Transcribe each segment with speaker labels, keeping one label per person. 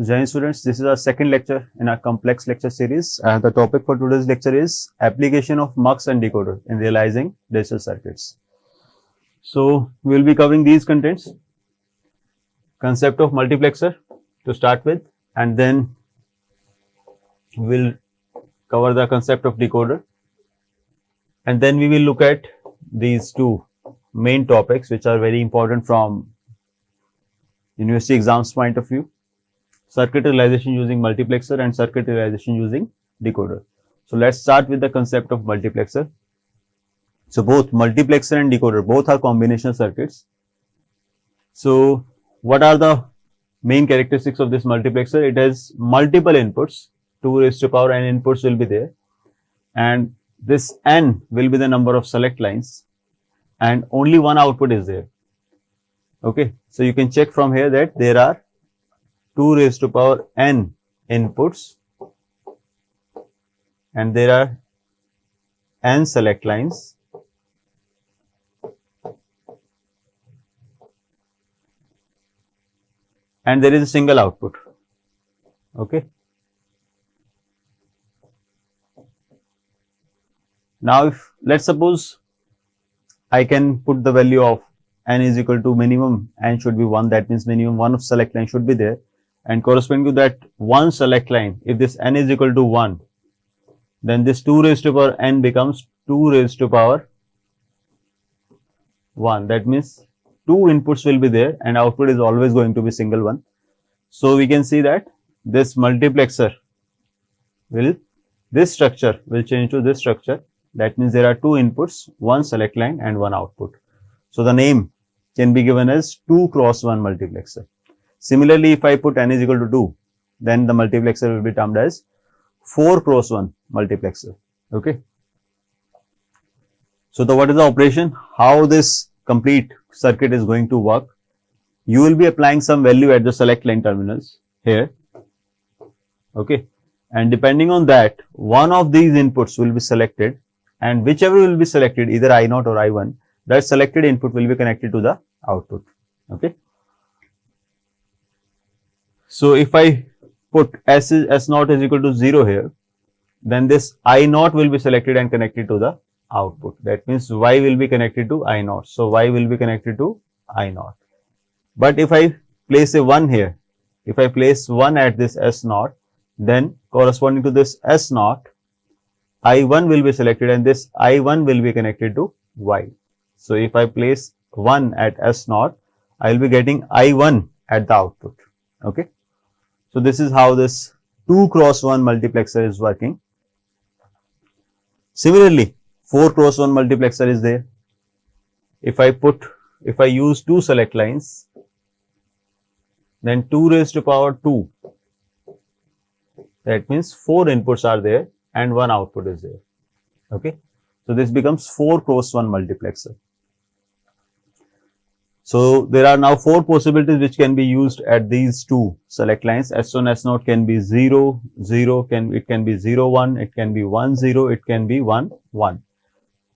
Speaker 1: Jai students, this is our second lecture in our complex lecture series, and the topic for today's lecture is application of Mux and decoder in realizing digital circuits. So we will be covering these contents: concept of multiplexer to start with, and then we'll cover the concept of decoder, and then we will look at these two main topics which are very important from university exams point of view: circuit realization using multiplexer and circuit realization using decoder. So let's start with the concept of multiplexer. So both multiplexer and decoder, both are combination circuits. So what are the main characteristics of this multiplexer? It has multiple inputs, 2 raised to power n inputs will be there, and this n will be the number of select lines, and only one output is there. Okay, so you can check from here that there are 2 raised to power n inputs and there are n select lines, and there is a single output. Okay. Now if let's suppose I can put the value of n is equal to minimum n should be 1, that means minimum 1 of select line should be there, and corresponding to that one select line, if this n is equal to 1, then this 2 raised to power n becomes 2 raised to power 1. That means 2 inputs will be there and output is always going to be single one. So we can see that this multiplexer will, this structure will change to this structure. That means there are 2 inputs, 1 select line and 1 output. So the name can be given as 2 cross 1 multiplexer. Similarly, if I put n is equal to 2, then the multiplexer will be termed as 4 cross 1 multiplexer. Okay. So what is the operation? How this complete circuit is going to work? You will be applying some value at the select line terminals here. Okay. And depending on that, one of these inputs will be selected, and whichever will be selected, either I0 or I1, that selected input will be connected to the output. Okay. So if I put S0 is equal to 0 here, then this I0 will be selected and connected to the output. That means Y will be connected to I0. So Y will be connected to I0. But if I place a 1 here, if I place 1 at this S0, then corresponding to this S0, I1 will be selected and this I1 will be connected to Y. So if I place 1 at S0, I will be getting I1 at the output. Okay. So this is how this 2 cross 1 multiplexer is working. Similarly, 4 cross 1 multiplexer is there. If I use 2 select lines, then 2 raised to power 2. That means 4 inputs are there and 1 output is there. Okay. So this becomes 4 cross 1 multiplexer. So there are now 4 possibilities which can be used at these 2 select lines. S1, S0 can be 0, 0, it can be 0, 1, it can be 1, 0, it can be 1, 1.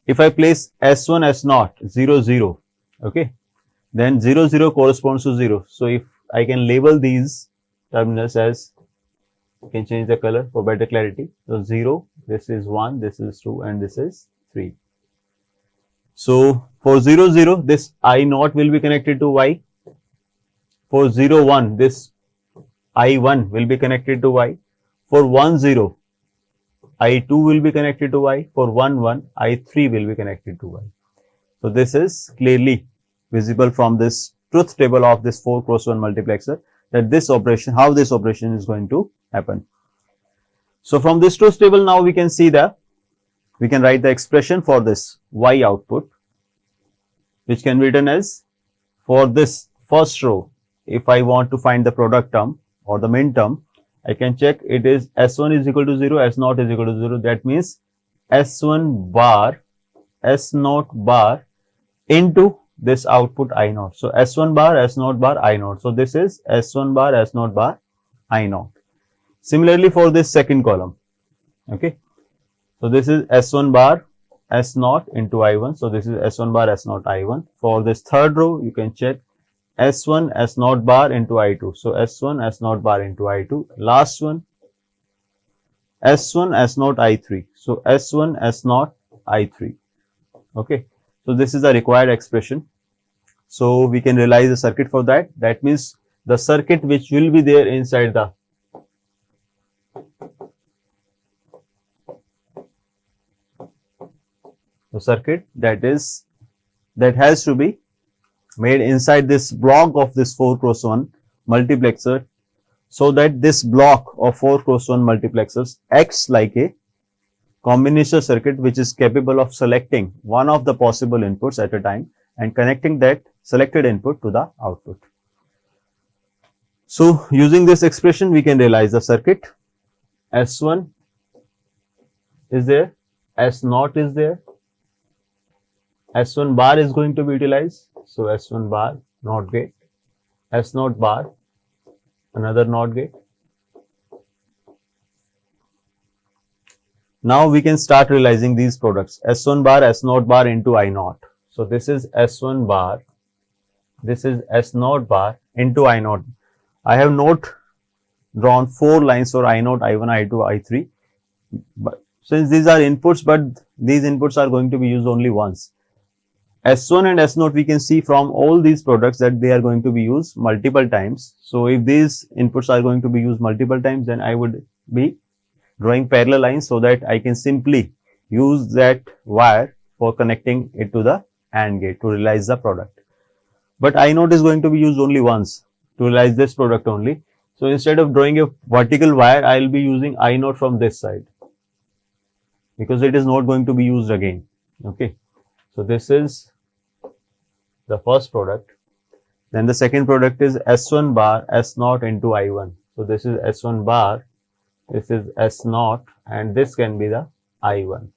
Speaker 1: If I place S1, S0, 0, 0, okay, then 0, 0 corresponds to 0. So if I can label these terminals as, you can change the color for better clarity. So 0, this is 1, this is 2 and this is 3. So for 0, 0, this I0 will be connected to Y. For 0, 1, this I1 will be connected to Y. For 1, 0, I2 will be connected to Y. For 1, 1, I3 will be connected to Y. So this is clearly visible from this truth table of this 4 cross 1 multiplexer, that this operation, how this operation is going to happen. So from this truth table now we can see that we can write the expression for this Y output, which can be written as, for this first row, if I want to find the product term or the min term, I can check it is S1 is equal to 0, S0 is equal to 0. That means S1 bar, S0 bar into this output I0. So S1 bar, S0 bar, I0. So this is S1 bar, S0 bar, I0. Similarly for this second column. Okay. So this is S1 bar, S0 into I1. So this is S1 bar, S0, I1. For this third row, you can check S1 S naught bar into I2. So S1 S naught bar into I2. Last one S1 S naught I3. So S1 S naught I3. Okay. So this is the required expression. So we can realize the circuit for that. That means the circuit which will be there inside the circuit that has to be made inside this block of this 4x1 multiplexer, so that this block of 4x1 multiplexers acts like a combination circuit which is capable of selecting one of the possible inputs at a time and connecting that selected input to the output. So using this expression we can realize the circuit. S1 is there, S0 is there, S1 bar is going to be utilized. So S1 bar NOT gate, S0 bar another NOT gate. Now we can start realizing these products. S1 bar, S0 bar into I0. So this is S1 bar, this is S0 bar into I0. I have not drawn 4 lines for I0, I1, I2, I3. But since these are inputs, but these inputs are going to be used only once. S1 and S0 we can see from all these products that they are going to be used multiple times. So if these inputs are going to be used multiple times, then I would be drawing parallel lines so that I can simply use that wire for connecting it to the AND gate to realize the product. But I0 is going to be used only once to realize this product only. So instead of drawing a vertical wire, I will be using I0 from this side because it is not going to be used again. Okay. So this is the first product. Then the second product is S1 bar S0 into I1. So this is S1 bar, this is S0, and this can be the I1.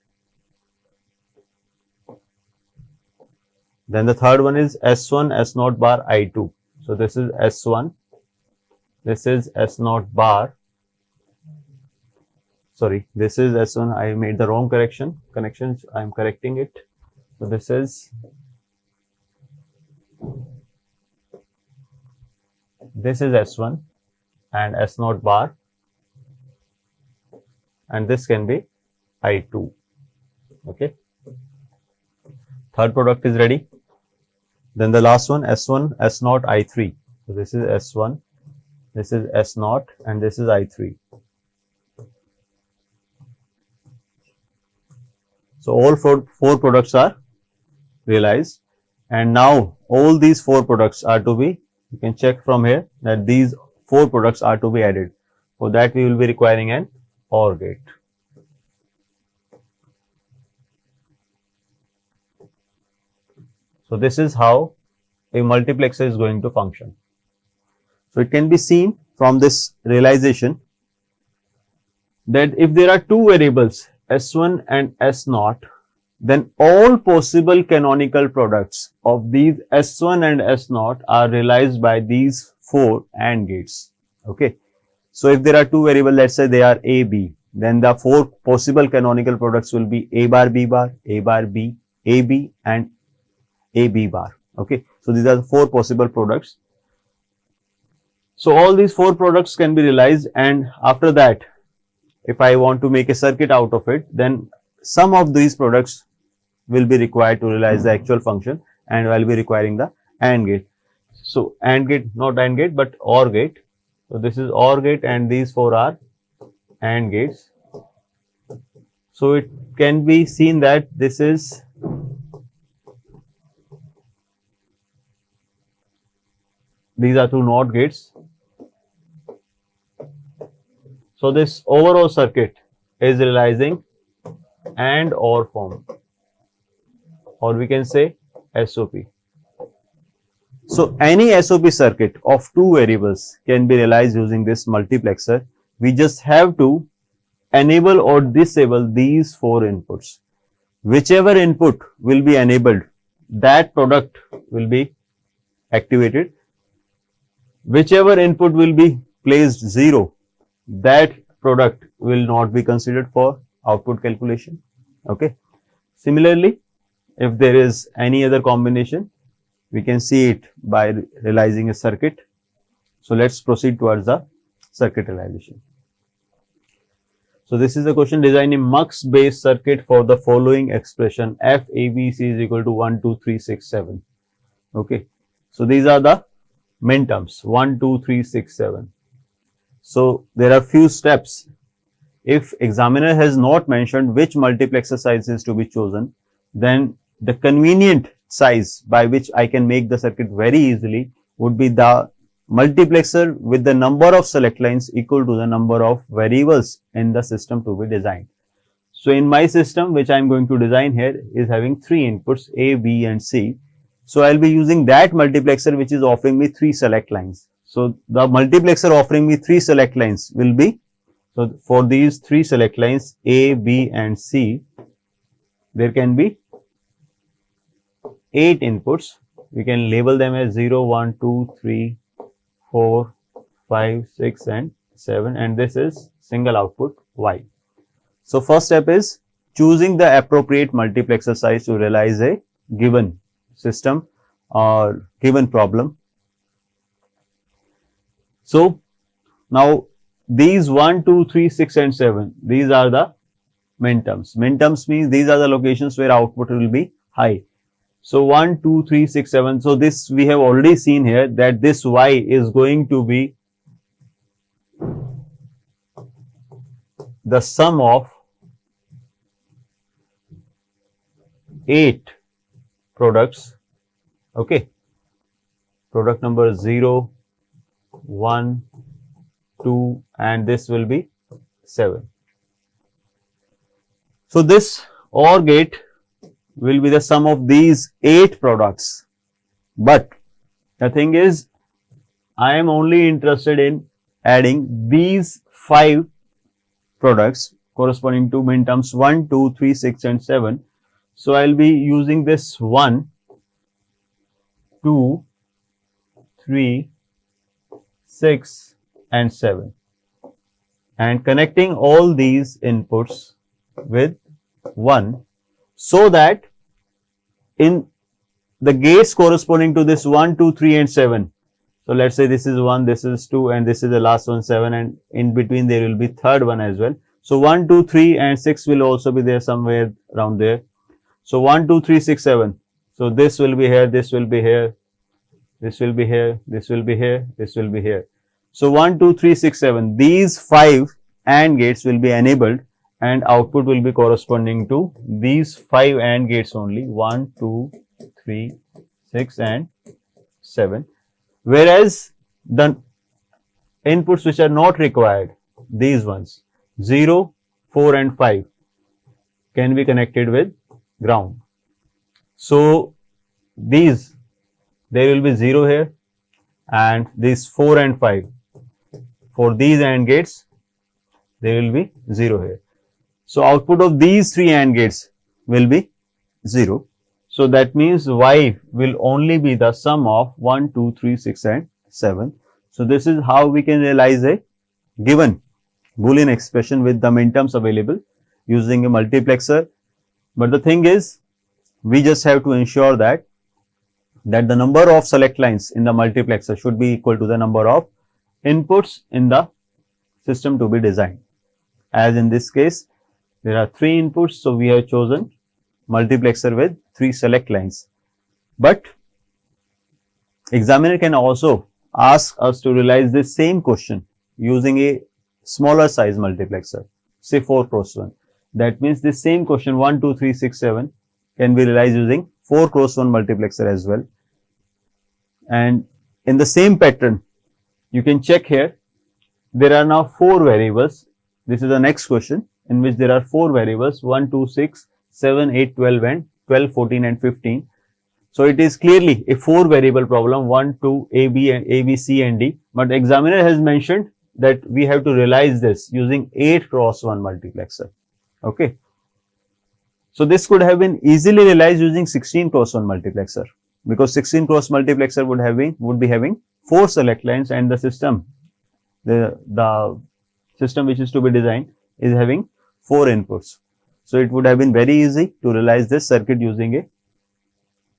Speaker 1: Then the third one is S1 S0 bar I2. So this is S1, this is S0 bar. Sorry, this is S1. I made the wrong connections. I am correcting it. So this is S1 and S0 bar, and this can be I2. Okay. Third product is ready. Then the last one, S1 S0 I3. So this is S1, this is S0, and this is I3. So all four products are realized, and now all these 4 products are to be, you can check from here that these 4 products are to be added. For that we will be requiring an OR gate. So this is how a multiplexer is going to function. So it can be seen from this realization that if there are 2 variables S1 and S0, then all possible canonical products of these S1 and S0 are realized by these 4 AND gates. Okay. So if there are 2 variables, let's say they are A, B, then the 4 possible canonical products will be A bar, B bar, A bar, B, AB, and AB bar. Okay. So these are the 4 possible products. So all these 4 products can be realized, and after that, if I want to make a circuit out of it, then some of these products will be required to realize the actual function, and I will be requiring the AND gate. So AND gate, not AND gate, but OR gate. So this is OR gate, and these 4 are AND gates. So it can be seen that this is these are 2 NOT gates. So this overall circuit is realizing AND OR form, or we can say SOP. So any SOP circuit of 2 variables can be realized using this multiplexer. We just have to enable or disable these 4 inputs. Whichever input will be enabled, that product will be activated. Whichever input will be placed 0, that product will not be considered for output calculation. Okay. Similarly, if there is any other combination, We can see it by realizing a circuit. So let's proceed towards the circuit realization. So this is the question: design a mux based circuit for the following expression f abc is equal to 1 2 3 6 7. Okay, so these are the min terms 1 2 3 6 7. So there are few steps. If examiner has not mentioned which multiplexer size is to be chosen, then the convenient size by which I can make the circuit very easily would be the multiplexer with the number of select lines equal to the number of variables in the system to be designed. So in my system, which I am going to design here, is having 3 inputs A, B and C. So I will be using that multiplexer which is offering me 3 select lines. So the multiplexer offering me 3 select lines will be, so for these 3 select lines A, B and C, there can be 8 inputs. We can label them as 0, 1, 2, 3, 4, 5, 6 and 7, and this is single output Y. So first step is choosing the appropriate multiplexer size to realize a given system or given problem. So now these 1, 2, 3, 6 and 7, these are the min terms. Min terms means these are the locations where output will be high. So 1, 2, 3, 6, 7. So this we have already seen here that this Y is going to be the sum of 8 products. Okay. Product number 0, 1, 2 and this will be 7. So this OR gate will be the sum of these 8 products, but the thing is I am only interested in adding these 5 products corresponding to min terms 1, 2, 3, 6 and 7. So I will be using this 1, 2, 3, 6 and 7 and connecting all these inputs with 1, so that in the gates corresponding to this 1, 2, 3 and 7. So let's say this is 1, this is 2 and this is the last one 7 and in between there will be third one as well. So 1, 2, 3 and 6 will also be there somewhere around there. So 1, 2, 3, 6, 7. So this will be here, this will be here, this will be here, this will be here, this will be here. So 1, 2, 3, 6, 7. These 5 AND gates will be enabled and output will be corresponding to these 5 AND gates only 1, 2, 3, 6 and 7. Whereas the inputs which are not required, these ones 0, 4 and 5 can be connected with ground. So these, there will be 0 here and these 4 and 5. For these AND gates, there will be 0 here. So output of these 3 AND gates will be 0. So that means Y will only be the sum of 1, 2, 3, 6 and 7. So this is how we can realize a given Boolean expression with the min terms available using a multiplexer. But the thing is, we just have to ensure that the number of select lines in the multiplexer should be equal to the number of inputs in the system to be designed. As in this case, there are 3 inputs, so we have chosen multiplexer with 3 select lines. But examiner can also ask us to realize this same question using a smaller size multiplexer, say 4 cross 1. That means this same question 1, 2, 3, 6, 7 can be realized using 4 cross 1 multiplexer as well. And in the same pattern, you can check here, there are now 4 variables. This is the next question in which there are 4 variables 1, 2, 6, 7, 8, 12 and 12, 14 and 15. So it is clearly a 4 variable problem 1, 2, A, B and A, B, C and D. But the examiner has mentioned that we have to realize this using 8 cross 1 multiplexer. Okay. So this could have been easily realized using 16 cross 1 multiplexer, because 16 cross multiplexer would be having 4 select lines and the system which is to be designed is having 4 inputs. So it would have been very easy to realize this circuit using a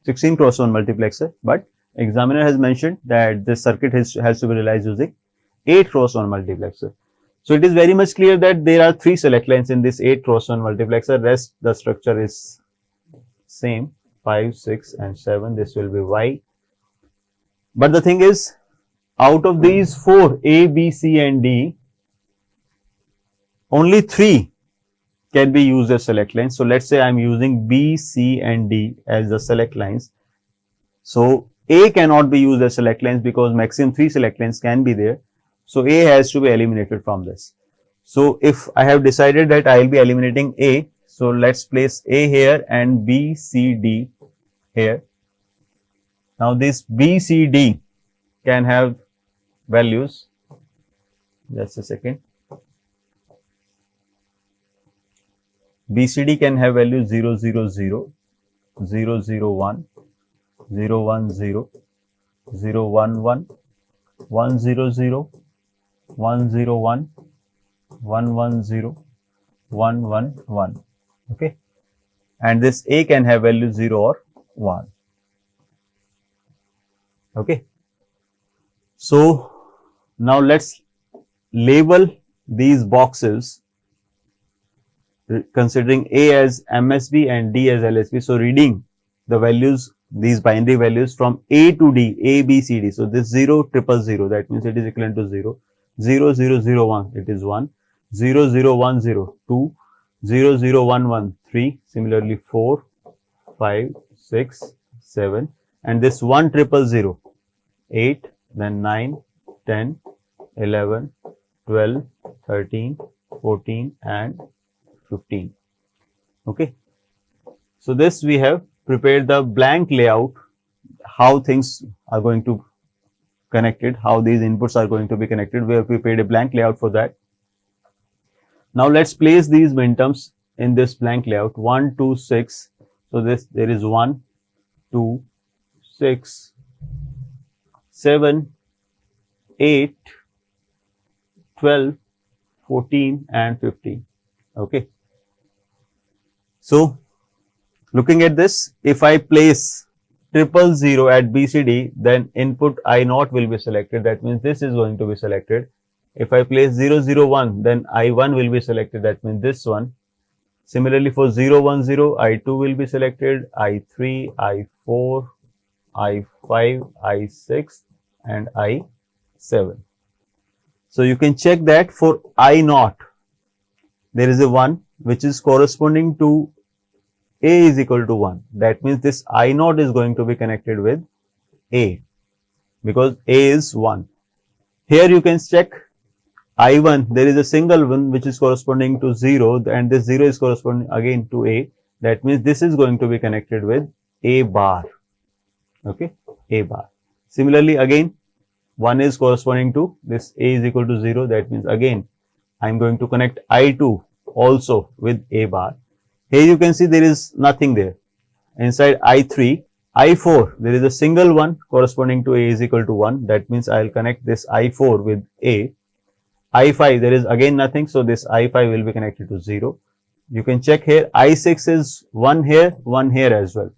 Speaker 1: 16 cross 1 multiplexer, but examiner has mentioned that this circuit has to be realized using 8 cross 1 multiplexer. So it is very much clear that there are 3 select lines in this 8 cross 1 multiplexer. Rest the structure is same, 5, 6 and 7. This will be Y. But the thing is, out of these 4 A, B, C and D, only 3 can be used as select lines. So let's say I am using B, C and D as the select lines. So A cannot be used as select lines because maximum 3 select lines can be there. So A has to be eliminated from this. So if I have decided that I will be eliminating A, so let's place A here and B, C, D here. Now this B, C, D can have values. Just a second. BCD can have values 0, 0, 0, 0, 0, 1, 0, 1, 0, 0, 1, 1, 1, 0, 0, 1, 0, 1, 1, 1, 0, 1, 1, 1. Okay. And this A can have value 0 or 1. Okay. So now let's label these boxes considering A as MSB and D as LSB. So reading the values, these binary values from A to D, A, B, C, D. So this 0, 0, 0, that means it is equivalent to 0. 0, 0, 0, 1, it is 1. 0, 0, 1, 0, 2. 0, 0, 1, 1, 3. Similarly 4, 5, 6, 7. And this 1, 0, 0, 8, then 9, 10, 11, 12, 13, 14 and 15. Okay. So this we have prepared the blank layout, how things are going to connected, how these inputs are going to be connected. We have prepared a blank layout for that. Now let's place these minterms in this blank layout. 1, 2, 6. So this there is 1, 2, 6, 7, 8, 12, 14 and 15. Okay. So looking at this, if I place 000 at BCD, then input I0 will be selected. That means this is going to be selected. If I place 001, then I1 will be selected. That means this one. Similarly for 010, I2 will be selected, I3, I4, I5, I6 and I7. So you can check that for I0, there is a 1 which is corresponding to A is equal to 1. That means this I0 is going to be connected with A because A is 1. Here you can check I1, there is a single one which is corresponding to 0 and this 0 is corresponding again to A. That means this is going to be connected with A bar. Okay, A bar. Similarly again 1 is corresponding to this A is equal to 0. That means again I am going to connect I2 also with A bar. Here you can see there is nothing there. Inside I3, I4, there is a single one corresponding to A is equal to 1. That means I will connect this I4 with A. I5, there is again nothing. So this I5 will be connected to 0. You can check here, I6 is 1 here as well.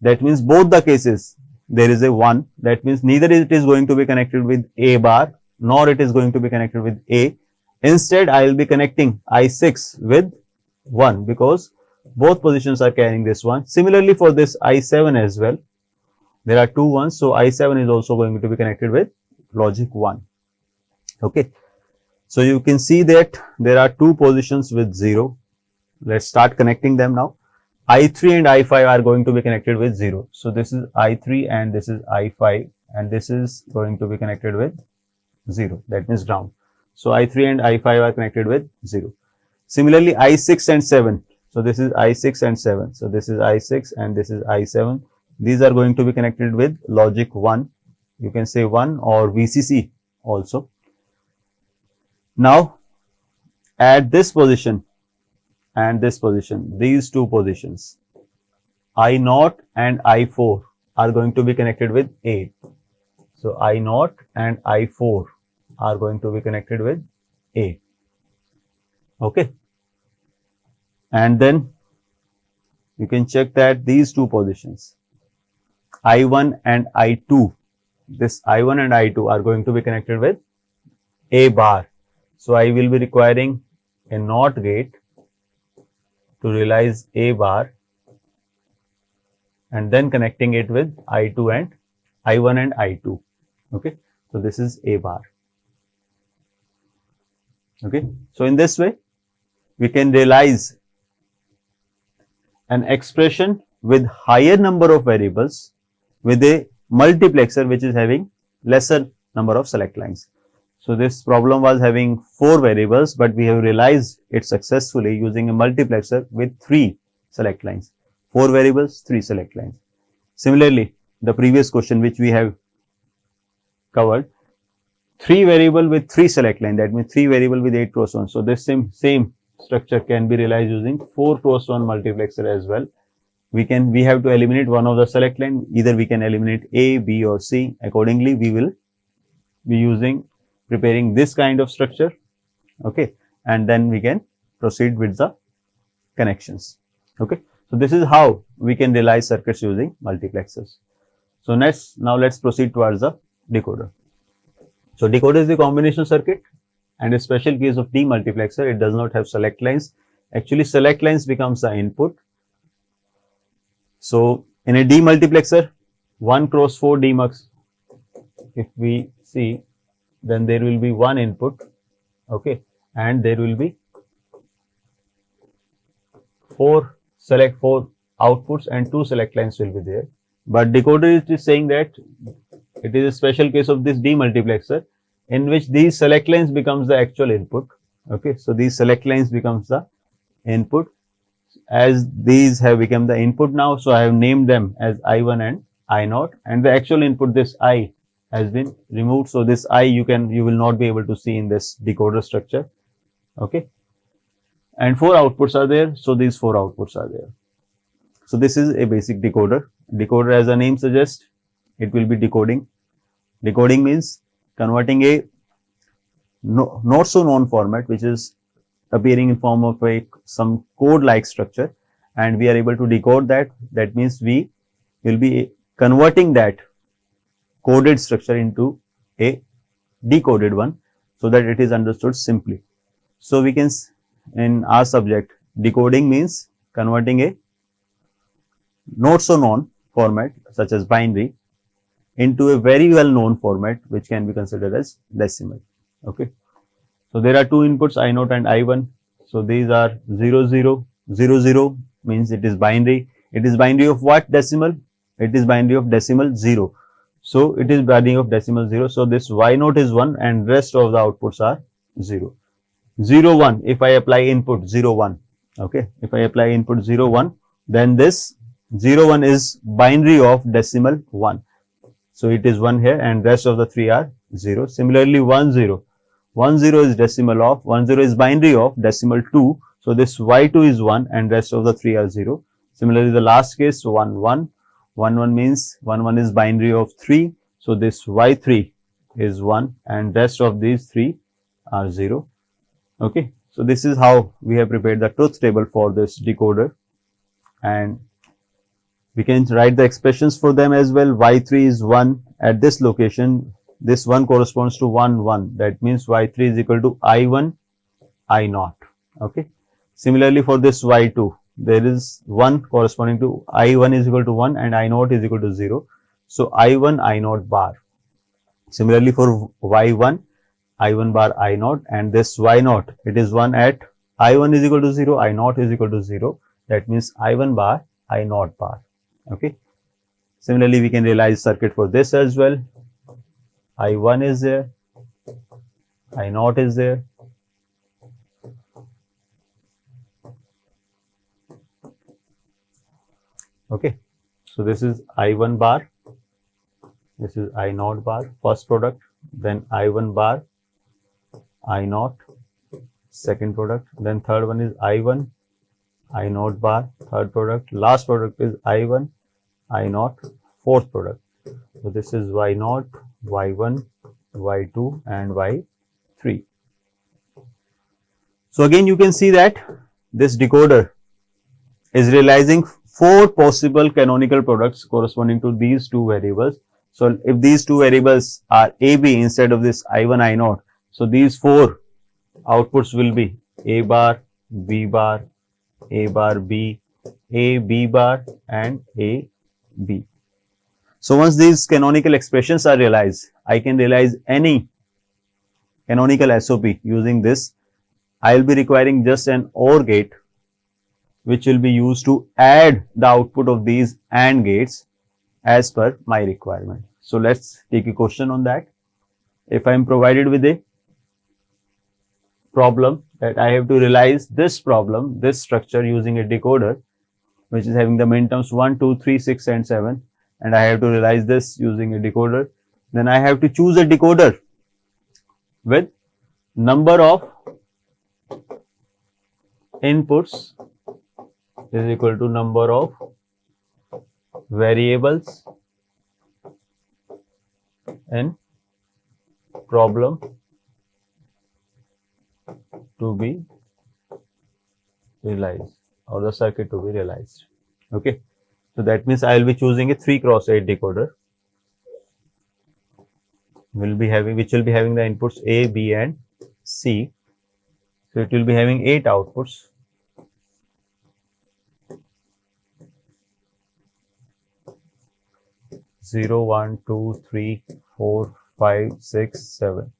Speaker 1: That means both the cases, there is a 1. That means neither it is going to be connected with A bar, nor it is going to be connected with A. Instead, I will be connecting I6 with 1 because both positions are carrying this one. Similarly for this I7 as well, there are 2 ones. So I7 is also going to be connected with logic 1. Okay. So you can see that there are 2 positions with 0. Let's start connecting them now. I3 and I5 are going to be connected with 0. So this is I3 and this is I5 and this is going to be connected with 0. That means ground. So I3 and I5 are connected with 0. Similarly I6 and 7. So this is I6 and 7. So this is I6 and this is I7. These are going to be connected with logic 1. You can say 1 or VCC also. Now at this position and this position, these 2 positions, I0 and I4 are going to be connected with A. So I0 and I4 are going to be connected with A. Okay. And then you can check that these 2 positions, I1 and I2. This I1 and I2 are going to be connected with A bar. So I will be requiring a NOT gate to realize A bar and then connecting it with I2 and I1 and I2. Okay. So this is A bar. Okay. So in this way, we can realize an expression with higher number of variables with a multiplexer which is having lesser number of select lines. So this problem was having 4 variables, but we have realized it successfully using a multiplexer with 3 select lines. 4 variables, 3 select lines. Similarly, the previous question which we have covered, 3 variable with 3 select line, that means 3 variable with 8 cross 1. So this same structure can be realized using 4 cross 1 multiplexer as well. We have to eliminate one of the select line. Either we can eliminate A, B or C. Accordingly, we will be preparing this kind of structure. Okay. And then we can proceed with the connections. Okay. So this is how we can realize circuits using multiplexers. So now let's proceed towards the decoder. So decoder is the combination circuit, and a special case of demultiplexer, it does not have select lines. Actually, select lines becomes the input. So in a demultiplexer, 1 cross 4 demux, if we see, then there will be one input, okay, and there will be 4 outputs and 2 select lines will be there. But decoder is saying that it is a special case of this demultiplexer in which these select lines becomes the actual input. Okay, so these select lines becomes the input. As these have become the input now, so I have named them as I1 and I0, and the actual input, this I, has been removed. So this I you will not be able to see in this decoder structure. Okay, and 4 outputs are there, so these 4 outputs are there. So this is a basic decoder. Decoder, as the name suggests, it will be decoding. Decoding means converting a not so known format which is appearing in form of some code like structure, and we are able to decode that. That means we will be converting that coded structure into a decoded one so that it is understood simply. So we can, in our subject, decoding means converting a not so known format such as binary into a very well known format which can be considered as decimal. Okay. So there are 2 inputs, I0 and I1. So these are 0, 0, 0, 0 means it is binary. It is binary of what decimal? It is binary of decimal 0. So it is binary of decimal 0. So this Y0 is 1 and rest of the outputs are 0. 0, 1, if I apply input 0, 1, okay, if I apply input 0, 1, then this 0, 1 is binary of decimal 1. So it is 1 here and rest of the 3 are 0. Similarly, 1, 0. 1, 0 is decimal of, 1, 0 is binary of decimal 2. So this Y2 is 1 and rest of the 3 are 0. Similarly, the last case 1, 1. 1, 1 means 1, 1 is binary of 3. So this Y3 is 1 and rest of these 3 are 0. Okay. So this is how we have prepared the truth table for this decoder, and we can write the expressions for them as well. Y3 is 1 at this location. This 1 corresponds to 1, 1. That means Y3 is equal to I1, I0. Okay. Similarly, for this Y2, there is 1 corresponding to I1 is equal to 1 and I0 is equal to 0. So I1, I0 bar. Similarly, for Y1, I1 bar, I0, and this Y0, it is 1 at I1 is equal to 0, I0 is equal to 0. That means I1 bar, I0 bar. Okay. Similarly, we can realize circuit for this as well. I1 is there, I0 is there. Okay. So this is I1 bar, this is I0 bar, first product, then I1 bar, I0, second product, then third one is I1, I0 bar, third product, last product is I1, I0, fourth product. So this is Y0, Y1, Y2 and Y3. So again you can see that this decoder is realizing 4 possible canonical products corresponding to these two variables. So if these two variables are A, B instead of this I1, I0, so these 4 outputs will be A bar, B bar, A bar B, A B bar and A B. So once these canonical expressions are realized, I can realize any canonical SOP using this. I will be requiring just an OR gate which will be used to add the output of these AND gates as per my requirement. So let's take a question on that. If I am provided with a problem that I have to realize this problem, this structure using a decoder which is having the minterms 1, 2, 3, 6 and 7, and I have to realize this using a decoder, then I have to choose a decoder with number of inputs is equal to number of variables in problem to be realized or the circuit to be realized. Okay, so that means I will be choosing a 3x8 decoder which will be having the inputs A, B and C. So it will be having 8 outputs. Zero, 1, 2, 3, 4, 5, 6, 7,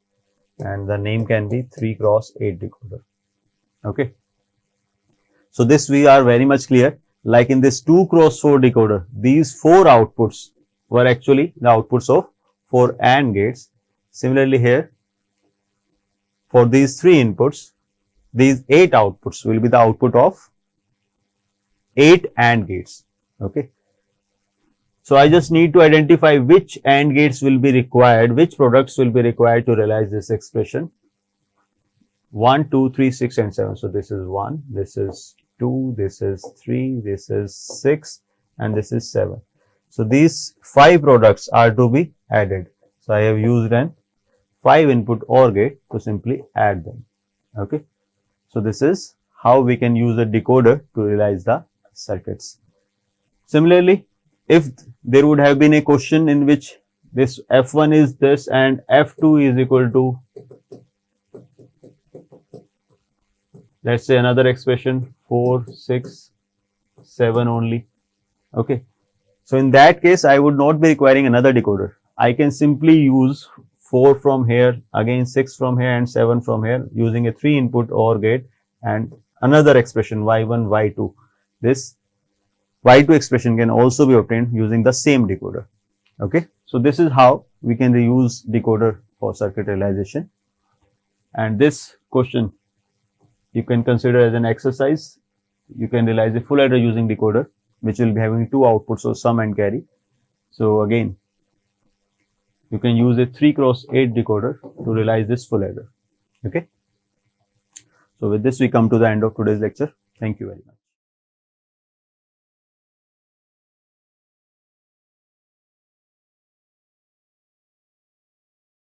Speaker 1: and the name can be 3x8 decoder. Okay. So this we are very much clear. Like in this 2x4 decoder, these 4 outputs were actually the outputs of 4 AND gates. Similarly here, for these 3 inputs, these 8 outputs will be the output of 8 AND gates. Okay. So I just need to identify which AND gates will be required, which products will be required to realize this expression. 1, 2, 3, 6 and 7. So this is 1, this is 2, this is 3, this is 6 and this is 7. So these 5 products are to be added. So I have used an 5 input OR gate to simply add them. Okay. So this is how we can use a decoder to realize the circuits. Similarly, if there would have been a question in which this F1 is this and F2 is equal to, let's say another expression 4, 6, 7 only. Okay. So in that case, I would not be requiring another decoder. I can simply use 4 from here, again 6 from here and 7 from here using a 3 input OR gate and another expression Y1, Y2. This Y2 expression can also be obtained using the same decoder. Okay. So this is how we can reuse decoder for circuit realization. And this question you can consider as an exercise. You can realize a full adder using decoder, which will be having 2 outputs of sum and carry. So again, you can use a 3x8 decoder to realize this full adder. Okay. So with this we come to the end of today's lecture. Thank you very much.